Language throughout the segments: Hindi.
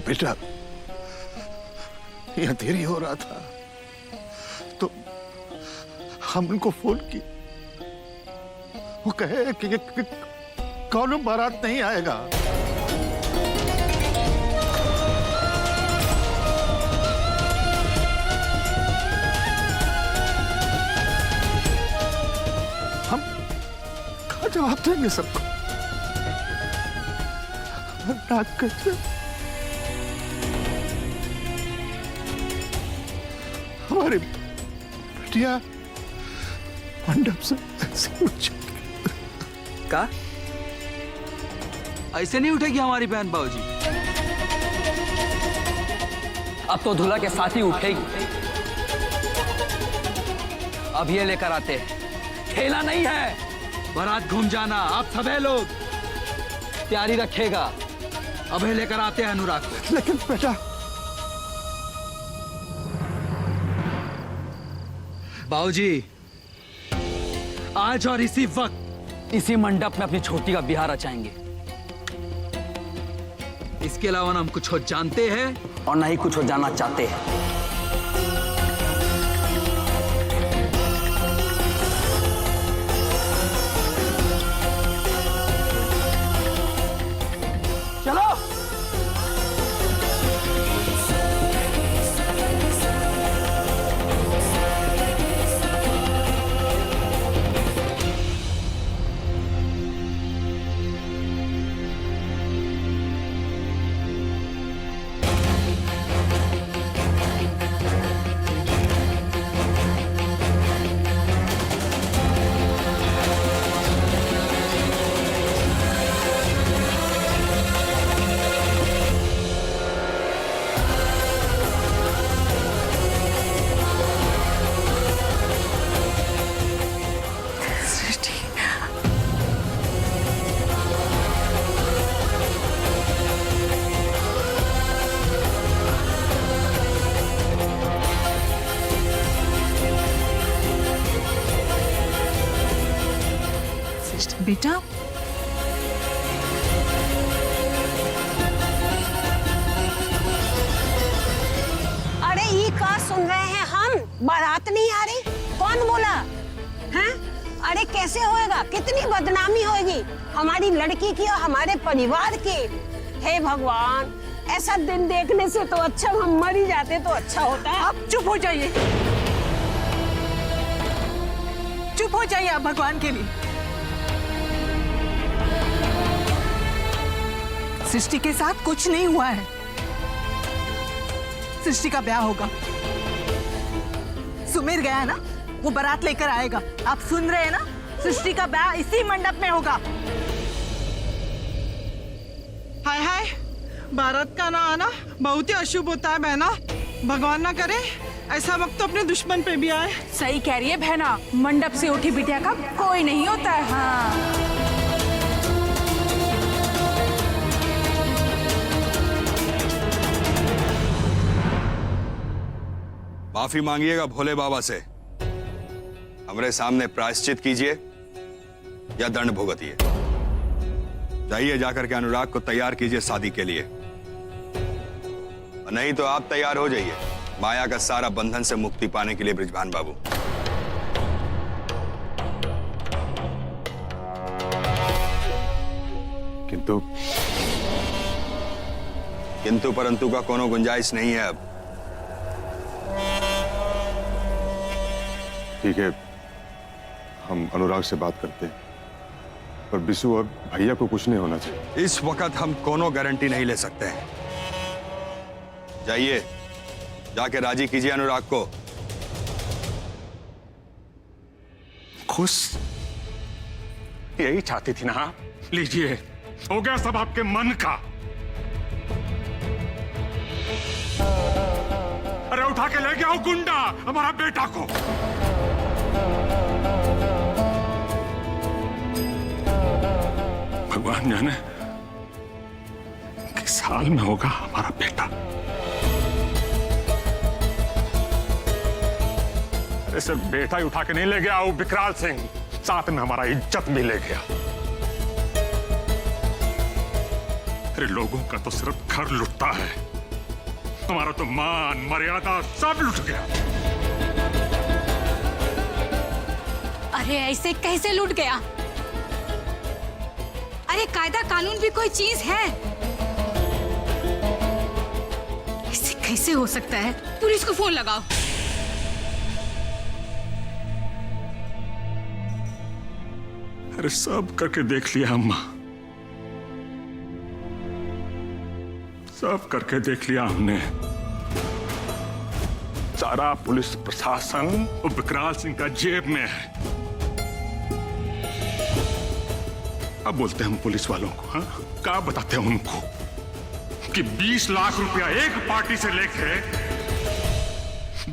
बेटा, यहाँ देरी हो रहा था तो हम उनको फोन किए। वो कहे कि कौन बारात नहीं आएगा। हम क्या जवाब देंगे सबको? नाक कैसे हमारी बिटिया मंडप से ऐसे उठ का? ऐसे नहीं उठेगी हमारी बहन बाबूजी। अब तो दूल्हा के साथ ही उठेगी। अब ये लेकर आते हैं, खेला नहीं है। बारात घूम जाना, आप सबे लोग तैयारी रखेगा। अभी लेकर आते हैं अनुराग को। लेकिन बेटा, बाबूजी आज और इसी वक्त इसी मंडप में अपनी छोटी का बिहार रचाएंगे। इसके अलावा हम कुछ और जानते हैं और ना ही कुछ और जानना चाहते हैं। चलो बेटा, अरे ये का सुन रहे हैं हम? बारात नहीं आ रही? कौन बोला? हैं? अरे कैसे होएगा? कितनी बदनामी होगी हमारी लड़की की और हमारे परिवार की। हे भगवान, ऐसा दिन देखने से तो अच्छा हम मर ही जाते तो अच्छा होता है। आप चुप हो जाइए, चुप हो जाइए आप भगवान के लिए। सृष्टि के साथ कुछ नहीं हुआ है। सृष्टि का ब्याह होगा। सुमीर गया है ना, वो बारात लेकर आएगा। आप सुन रहे हैं ना? सृष्टि का ब्याह इसी मंडप में होगा। हाय हाय, बारात का ना आना बहुत ही अशुभ होता है बहना। भगवान ना करे ऐसा वक्त तो अपने दुश्मन पे भी आए। सही कह रही है बहना, मंडप से उठी बिटिया का कोई नहीं होता है। हाँ माफी मांगिएगा भोले बाबा से। हमरे सामने प्रायश्चित कीजिए या दंड भुगतिए। जाइए जाकर के अनुराग को तैयार कीजिए शादी के लिए, नहीं तो आप तैयार हो जाइए माया का सारा बंधन से मुक्ति पाने के लिए बृजभान बाबू। किंतु परंतु का कोनो गुंजाइश नहीं है अब। ठीक है, हम अनुराग से बात करते हैं, पर बिशु और भैया को कुछ नहीं होना चाहिए। इस वक्त हम कोनो गारंटी नहीं ले सकते हैं। जाइए जाके राजी कीजिए अनुराग को। खुश यही चाहती थी ना। लीजिए, हो गया सब आपके मन का। अरे उठा के ले गया गुंडा हमारा बेटा को। भगवान जाने किस साल में होगा हमारा बेटा। अरे सिर्फ बेटा ही उठा के नहीं ले गया वो विकराल सिंह, साथ में हमारा इज्जत भी ले गया। अरे लोगों का तो सिर्फ घर लुटता है, हमारा तो मान मर्यादा सब लुट गया। अरे ऐसे कैसे लूट गया? अरे कायदा कानून भी कोई चीज है। ऐसे कैसे हो सकता है? पुलिस को फोन लगाओ। अरे सब करके देख लिया अम्मा, सब करके देख लिया हमने। सारा पुलिस प्रशासन विकराल सिंह का जेब में है। अब बोलते हैं हम पुलिस वालों को, हाँ क्या बताते हैं उनको कि 20 लाख रुपया एक पार्टी से लेके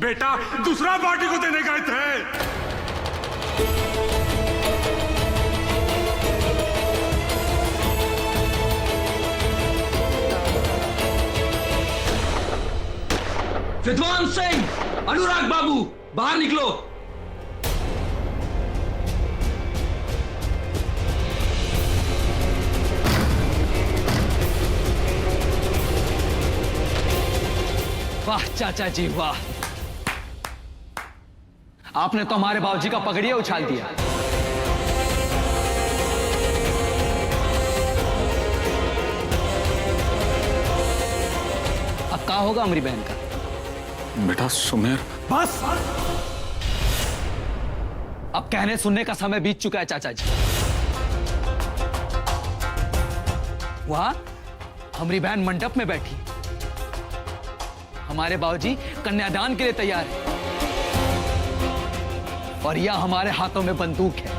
बेटा दूसरा पार्टी को देने गए थे। विद्वान सिंह, अनुराग बाबू, बाहर निकलो। वाह चाचा जी वाह, आपने तो हमारे बाबूजी का पगड़िया उछाल दिया। अब क्या होगा हमारी बहन का? बेटा सुमेर, बस अब कहने सुनने का समय बीत चुका है चाचा जी। वहां हमारी बहन मंडप में बैठी, हमारे बाबूजी कन्यादान के लिए तैयार है और यह हमारे हाथों में बंदूक है।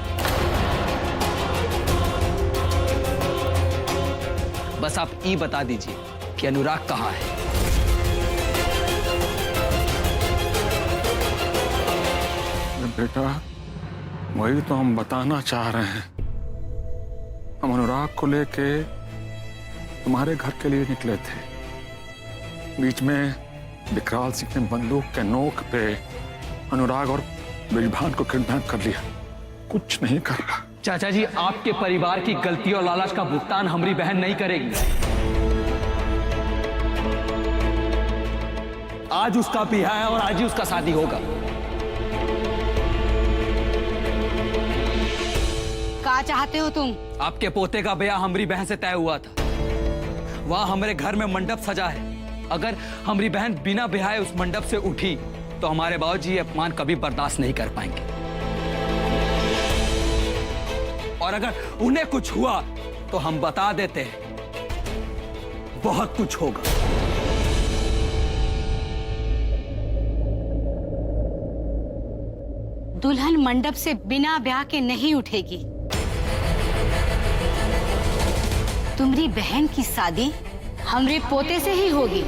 बस आप ये बता दीजिए कि अनुराग कहां है। बेटा वही तो हम बताना चाह रहे हैं। हम अनुराग को लेके तुम्हारे घर के लिए निकले थे। बीच में विकराल सिंह ने बंदूक के नोक पे अनुराग और बिलभान को किडनैप कर लिया। कुछ नहीं कर रहा। चाचा जी, आपके परिवार की गलती और लालच का भुगतान हमारी बहन नहीं करेगी। आज उसका ब्याह है और आज ही उसका शादी होगा। क्या चाहते हो तुम? आपके पोते का ब्याह हमारी बहन से तय हुआ था। वहां हमारे घर में मंडप सजा है। अगर हमारी बहन बिना ब्याहे उस मंडप से उठी तो हमारे बाबूजी ये अपमान कभी बर्दाश्त नहीं कर पाएंगे। और अगर उन्हें कुछ हुआ तो हम बता देते हैं, बहुत कुछ होगा। दुल्हन मंडप से बिना ब्याह के नहीं उठेगी। तुम्हारी बहन की शादी हमरे पोते से ही होगी।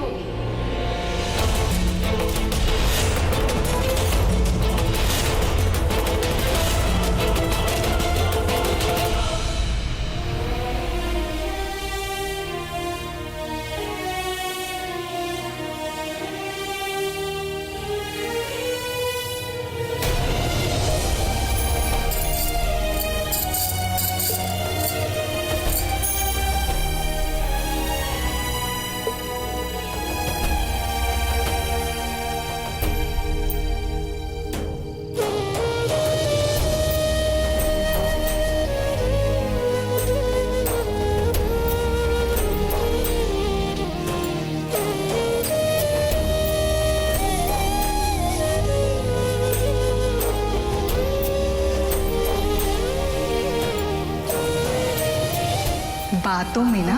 बातों में ना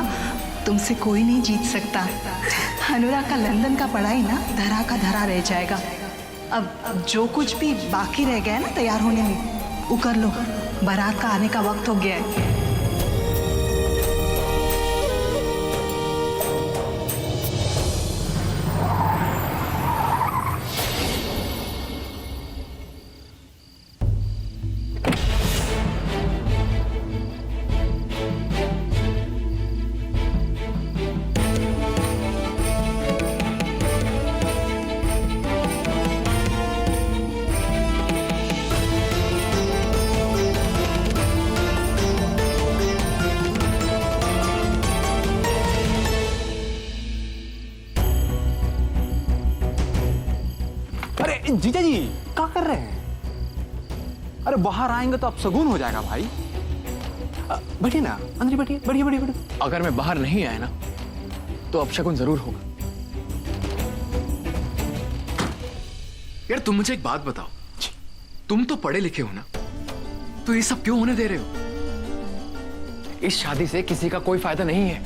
तुमसे कोई नहीं जीत सकता। अनुराग का लंदन का पढ़ाई ना धरा का धरा रह जाएगा। अब जो कुछ भी बाकी रह गया है ना तैयार होने में, वो कर लो। बारात का आने का वक्त हो गया है। अरे जीजा जी क्या कर रहे हैं? अरे बाहर आएंगे तो अब शगुन हो जाएगा भाई। बैठिए ना, अंदर बैठिए, बढ़िए बढ़िए बढ़िए। अगर मैं बाहर नहीं आया ना तो अपशगुन जरूर होगा। यार तुम मुझे एक बात बताओ, तुम तो पढ़े लिखे हो ना, तो ये सब क्यों होने दे रहे हो? इस शादी से किसी का कोई फायदा नहीं है।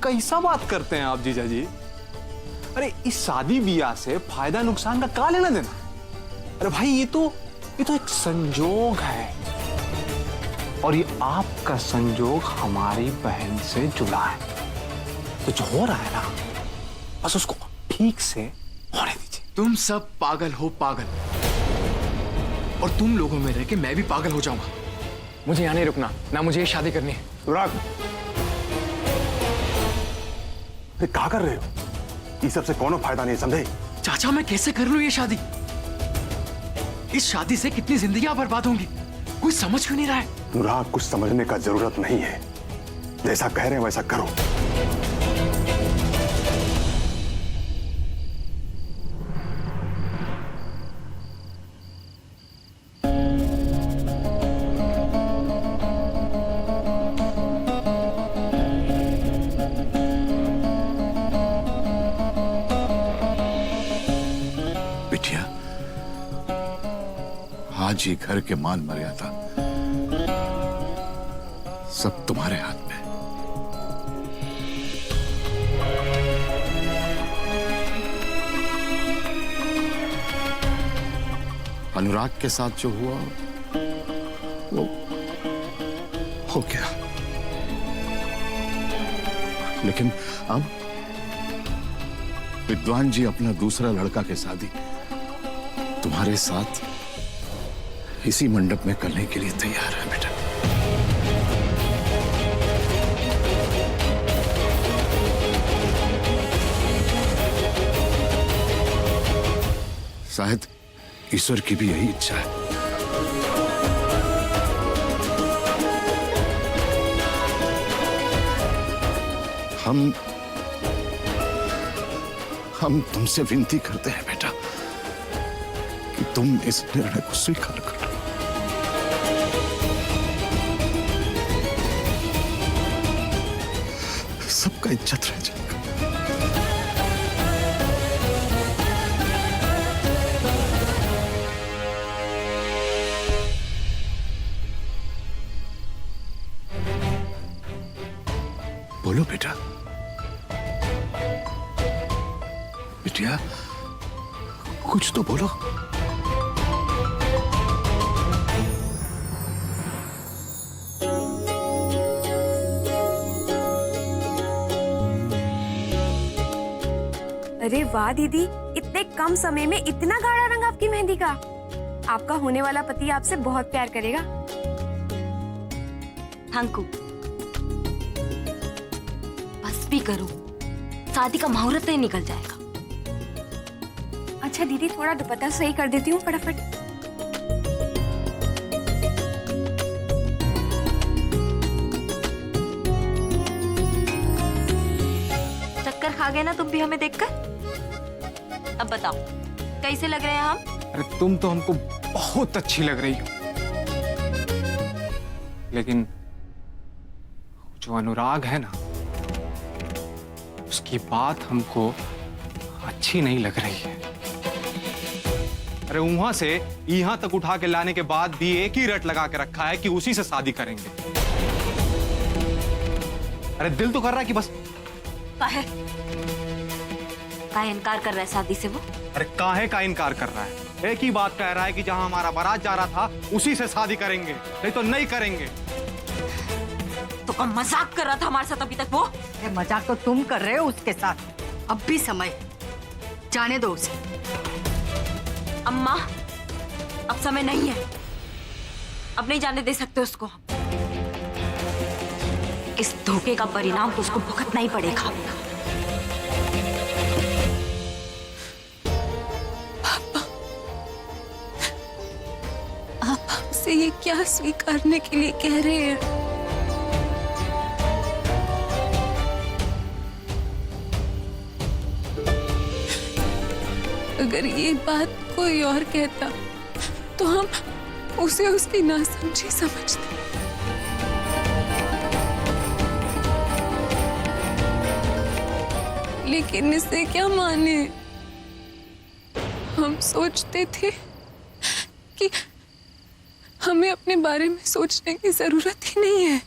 कैसा बात करते हैं आप जीजा जी? अरे इस शादी ब्याह से फायदा नुकसान का क्या लेना देना? अरे भाई ये तो एक संजोग है, और ये आपका संजोग हमारी बहन से जुड़ा है। तो जो हो रहा है ना, बस उसको ठीक से होने दीजिए। तुम सब पागल हो, पागल। और तुम लोगों में रह के मैं भी पागल हो जाऊंगा। मुझे यहाँ नहीं रुकना, ना मुझे ये शादी करनी है। अनुराग, क्या कर रहे हो? इस सबसे कोनो फायदा नहीं, समझे? चाचा मैं कैसे कर लूं ये शादी? इस शादी से कितनी जिंदगियां बर्बाद होंगी, कोई समझ क्यों नहीं रहा है? अनुराग, कुछ समझने का जरूरत नहीं है, जैसा कह रहे हैं वैसा करो। बिटिया, आज ही घर के मान मर्यादा सब तुम्हारे हाथ में। अनुराग के साथ जो हुआ वो हो गया, लेकिन अब विद्वान जी अपना दूसरा लड़का के शादी तुम्हारे साथ इसी मंडप में करने के लिए तैयार है बेटा। शायद ईश्वर की भी यही इच्छा है। हम तुमसे विनती करते हैं बेटा कि तुम इस निर्णय को स्वीकार करो। सबका इज्जत रह जाएगा। बोलो बेटा, बिटिया कुछ तो बोलो। अरे वाह दीदी, इतने कम समय में इतना गाढ़ा रंग आपकी मेहंदी का। आपका होने वाला पति आपसे बहुत प्यार करेगा। Thank you. बस भी करो, शादी का मुहूर्त ही निकल जाएगा। अच्छा दीदी, थोड़ा दुपट्टा सही कर देती हूँ फटाफट। चक्कर खा गए ना तुम भी हमें देखकर? अब बताओ कैसे लग रहे हैं हम? अरे तुम तो हमको बहुत अच्छी लग रही हो, लेकिन जो अनुराग है ना, उसकी बात हमको अच्छी नहीं लग रही है। अरे वहां से यहां तक उठा के लाने के बाद भी एक ही रट लगा के रखा है कि उसी से शादी करेंगे। अरे दिल तो कर रहा है कि बस काहे इनकार कर रहा है शादी से वो? अरे काहे का इनकार कर रहा है? एक ही बात कह रहा है कि जहां हमारा बारात जा रहा था उसी से शादी करेंगे, नहीं तो नहीं करेंगे। तो कौन मजाक कर रहा था हमारे साथ अभी तक वो? मजाक तो तुम कर रहे हो उसके साथ। अब भी समय, जाने दो उसे। अम्मा, अब समय नहीं है, अब नहीं जाने दे सकते उसको। इस धोखे का परिणाम तो उसको भुगतना ही पड़ेगा। आप हमसे ये क्या स्वीकारने के लिए कह रहे हैं? अगर ये बात कोई और कहता तो हम उसे उसकी नासमझी समझते। लेकिन इसे क्या माने? हम सोचते थे कि हमें अपने बारे में सोचने की जरूरत ही नहीं है,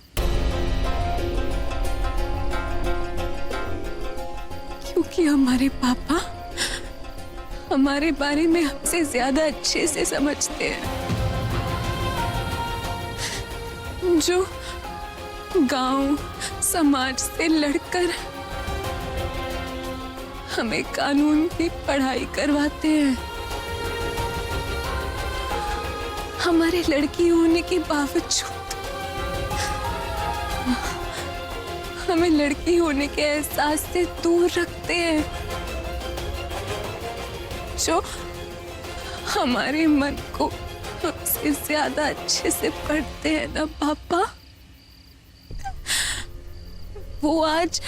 क्योंकि हमारे पापा हमारे बारे में हमसे ज्यादा अच्छे से समझते हैं। जो गांव समाज से लड़कर हमें कानून की पढ़ाई करवाते हैं, हमारे लड़की होने के बावजूद हमें लड़की होने के एहसास से दूर रखते हैं, जो हमारे मन को हमसे ज्यादा अच्छे से पढ़ते हैं ना पापा। वो आज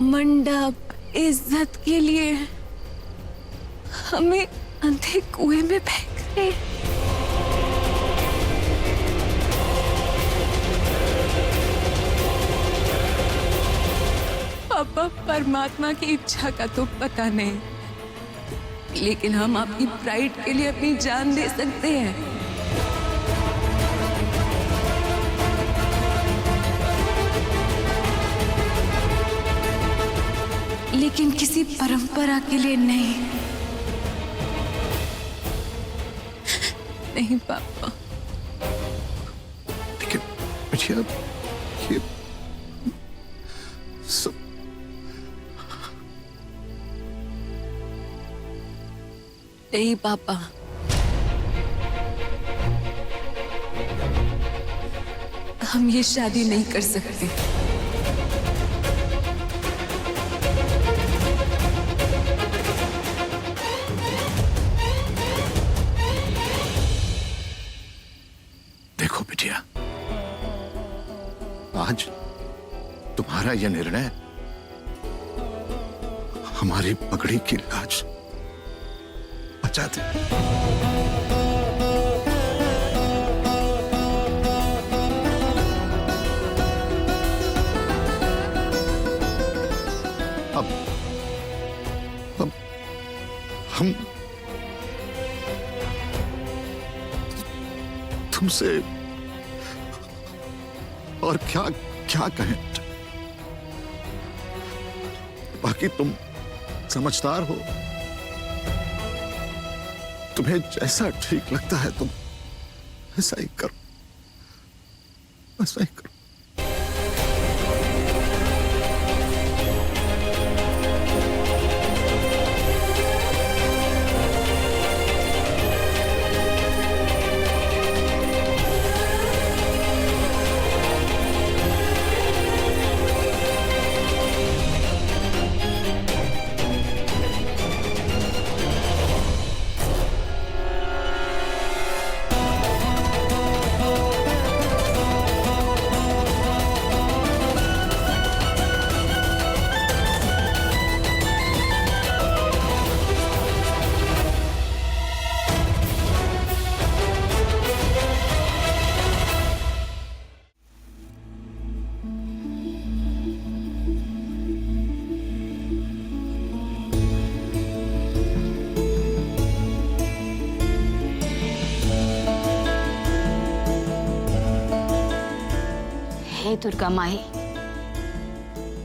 मंडप इज्जत के लिए हमें अंधे कुएं में फेंक रहे। पापा, परमात्मा की इच्छा का तो पता नहीं, लेकिन हम आपकी प्राइड के लिए अपनी जान दे सकते हैं। लेकिन किसी परंपरा के लिए नहीं। नहीं पापा। लेकिन बिटिया, ये सब नहीं पापा, हम ये शादी नहीं कर सकते। देखो बिटिया, आज तुम्हारा यह निर्णय हमारी पगड़ी की लाज बचा दे। अब हम तुमसे और क्या क्या कहें। बाकी तुम समझदार हो, तुम्हें जैसा ठीक लगता है तुम ऐसा ही करो, ऐसा ही करो। हे दुर्गा माई,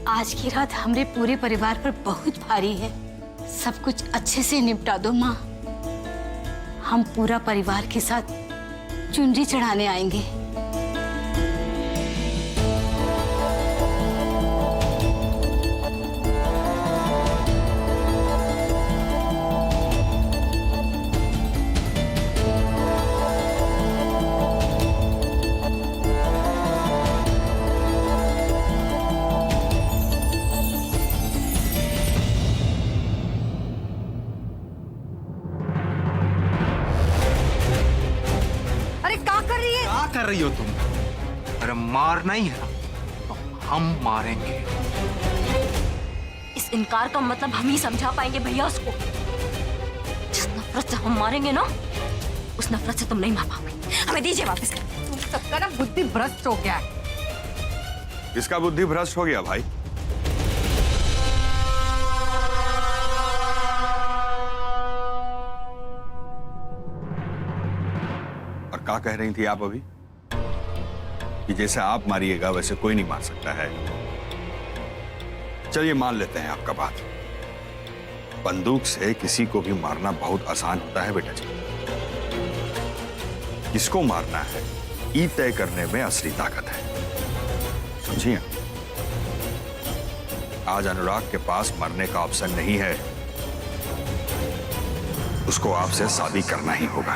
आज की रात हमारे पूरे परिवार पर बहुत भारी है। सब कुछ अच्छे से निपटा दो माँ। हम पूरा परिवार के साथ चुनरी चढ़ाने आएंगे। कर रही हो तुम? अरे मारना ही है ना तो हम मारेंगे। इस इनकार का मतलब हम ही समझा पाएंगे भैया उसको। नफरत से हम मारेंगे ना, उस नफरत से तुम नहीं मार पाओगे। हमें दीजिए वापस। तुम सबका ना बुद्धि भ्रष्ट हो गया है। इसका बुद्धि भ्रष्ट हो गया भाई। और क्या कह रही थी आप अभी कि जैसे आप मारिएगा वैसे कोई नहीं मार सकता है? चलिए मान लेते हैं आपका बात। बंदूक से किसी को भी मारना बहुत आसान होता है बेटा जी। किसको मारना है ये तय करने में असली ताकत है, समझिए। आज अनुराग के पास मरने का ऑप्शन नहीं है, उसको आपसे शादी करना ही होगा,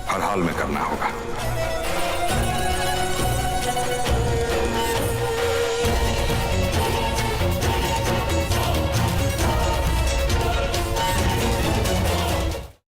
हर हाल में करना होगा।